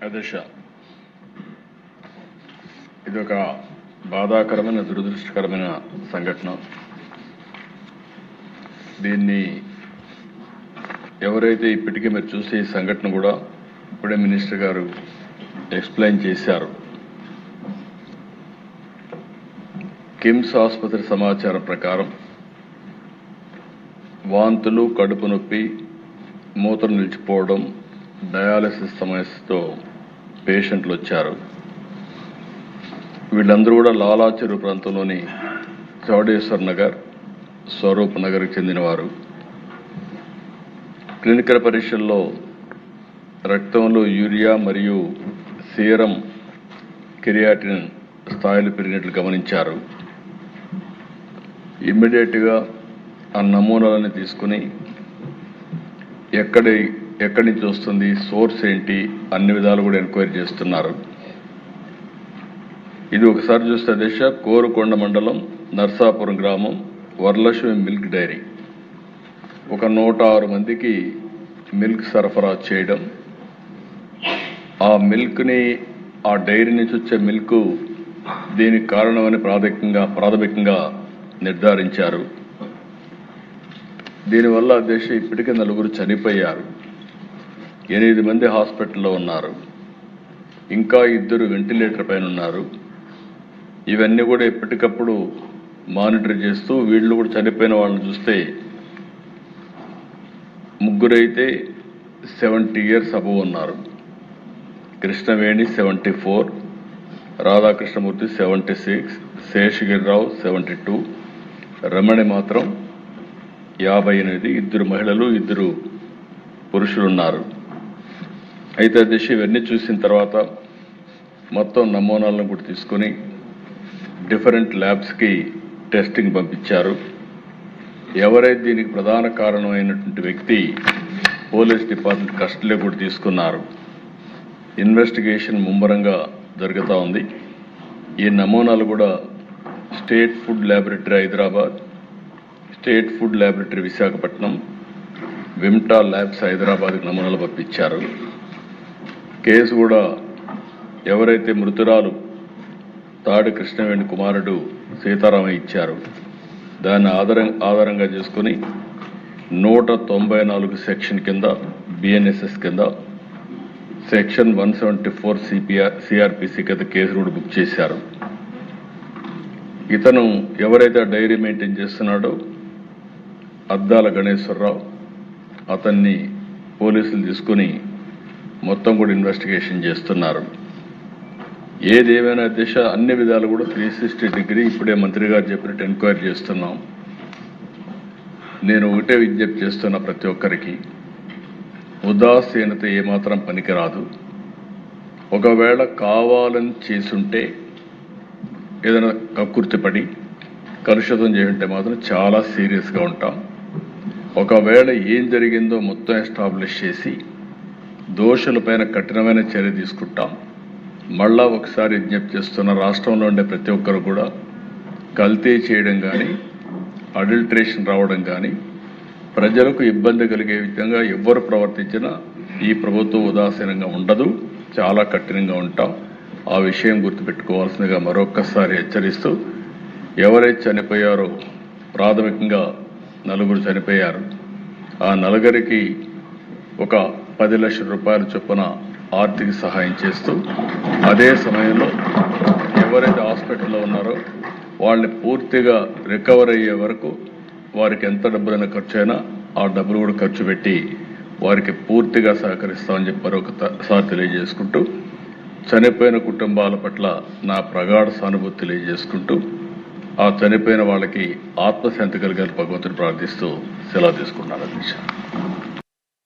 అధ్యక్ష, ఇది ఒక బాధాకరమైన దురదృష్టకరమైన సంఘటన. దీన్ని ఎవరైతే ఇప్పటికీ మీరు చూసే ఈ సంఘటన కూడా ఇప్పుడే మినిస్టర్ గారు ఎక్స్ప్లెయిన్ చేశారు. కిమ్స్ ఆసుపత్రి సమాచారం ప్రకారం వాంతులు, కడుపు నొప్పి, మూత్రం నిలిచిపోవడం, డయాలసిస్ సమస్యతో పేషెంట్లు వచ్చారు. వీళ్ళందరూ కూడా లాలా చెరువు ప్రాంతంలోని చౌడేశ్వర్ నగర్, స్వరూప్ నగర్కి చెందినవారు. క్లినికల్ పరీక్షల్లో రక్తంలో యూరియా మరియు సీరం క్రియాటిన్ స్థాయిలు పెరిగినట్లు గమనించారు. ఇమ్మీడియట్గా ఆ నమూనాలని తీసుకుని ఎక్కడి నుంచి వస్తుంది, సోర్స్ ఏంటి, అన్ని విధాలు కూడా ఎంక్వైరీ చేస్తున్నారు. ఇది ఒకసారి చూస్తే దిశ కోరుకొండ మండలం నర్సాపురం గ్రామం వరలక్ష్మి మిల్క్ డైరీ ఒక 106 మందికి మిల్క్ సరఫరా చేయడం, ఆ మిల్క్ని ఆ డైరీ నుంచి వచ్చే మిల్క్ దీనికి కారణమని ప్రాథమికంగా నిర్ధారించారు. దీనివల్ల దేశ ఇప్పటికే 4 చనిపోయారు, 8 మంది హాస్పిటల్లో ఉన్నారు, ఇంకా 2 వెంటిలేటర్ పైన ఉన్నారు. ఇవన్నీ కూడా ఎప్పటికప్పుడు మానిటర్ చేస్తూ వీళ్ళు కూడా చనిపోయిన వాళ్ళని చూస్తే 3 అయితే 70 years అబవ్ ఉన్నారు. కృష్ణవేణి 74, రాధాకృష్ణమూర్తి 76, శేషగిరిరావు 72, రమణి మాత్రం 58, 2 మహిళలు 2 పురుషులు ఉన్నారు. అయితే దిశ ఇవన్నీ చూసిన తర్వాత మొత్తం నమూనాలను కూడా తీసుకొని డిఫరెంట్ ల్యాబ్స్కి టెస్టింగ్ పంపించారు. ఎవరైతే దీనికి ప్రధాన కారణమైనటువంటి వ్యక్తి పోలీస్ డిపార్ట్మెంట్ కస్టడీలో కూడా తీసుకున్నారు. ఇన్వెస్టిగేషన్ ముమ్మరంగా జరుగుతూ ఉంది. ఈ నమూనాలు కూడా state food laboratory Hyderabad, state food laboratory Visakhapatnam, Vimta labs హైదరాబాద్కి నమూనాలు పంపించారు. కేసు కూడా ఎవరైతే మృతురాలు తాడి కృష్ణవేణి కుమారుడు సీతారామయ్య ఇచ్చారు, దాన్ని ఆధారంగా చేసుకుని 194 సెక్షన్ కింద బిఎన్ఎస్ఎస్ కింద సెక్షన్ 174 సిఆర్పిసి కింద కేసు కూడా బుక్ చేశారు. ఇతను ఎవరైతే డైరీ మెయింటైన్ చేస్తున్నాడో అద్దాల గణేశ్వరరావు, అతన్ని పోలీసులు తీసుకుని మొత్తం కూడా ఇన్వెస్టిగేషన్ చేస్తున్నారు. ఏదేమైనా దిశ అన్ని విధాలు కూడా 360 డిగ్రీ ఇప్పుడే మంత్రి గారు చెప్పినట్టు ఎంక్వైరీ చేస్తున్నాం. నేను ఒకటే విజ్ఞప్తి చేస్తున్నా, ప్రతి ఒక్కరికి ఉదాసీనత ఏమాత్రం పనికిరాదు. ఒకవేళ కావాలని చేసుంటే, ఏదైనా కక్కుర్తిపడి కలుషితం చేస్తుంటే మాత్రం చాలా సీరియస్గా ఉంటాం. ఒకవేళ ఏం జరిగిందో మొత్తం ఎస్టాబ్లిష్ చేసి దోషులపైన కఠినమైన చర్య తీసుకుంటాం. మళ్ళా ఒకసారి విజ్ఞప్తి చేస్తున్న, రాష్ట్రంలో ఉండే ప్రతి ఒక్కరు కూడా కల్తీ చేయడం కానీ, అడల్ట్రేషన్ రావడం కానీ, ప్రజలకు ఇబ్బంది కలిగే విధంగా ఎవరు ప్రవర్తించినా ఈ ప్రభుత్వం ఉదాసీనంగా ఉండదు, చాలా కఠినంగా ఉంటాం. ఆ విషయం గుర్తుపెట్టుకోవాల్సిందిగా మరొక్కసారి హెచ్చరిస్తూ, ఎవరైతే చనిపోయారో ప్రాథమికంగా 4 చనిపోయారు. ఆ 4కి ఒక 10 లక్షల రూపాయల చొప్పున ఆర్థిక సహాయం చేస్తూ, అదే సమయంలో ఎవరైతే హాస్పిటల్లో ఉన్నారో వాళ్ళని పూర్తిగా రికవర్ అయ్యే వరకు వారికి ఎంత డబ్బులైనా ఖర్చు అయినా ఆ డబ్బులు కూడా ఖర్చు పెట్టి వారికి పూర్తిగా సహకరిస్తామని చెప్పి మరొకసారి తెలియజేసుకుంటూ, చనిపోయిన కుటుంబాల పట్ల నా ప్రగాఢ సానుభూతి తెలియజేసుకుంటూ, ఆ చనిపోయిన వాళ్ళకి ఆత్మశాంతి కలిగాలి భగవంతుని ప్రార్థిస్తూ సెలవు తీసుకున్నాను. అధ్యక్ష.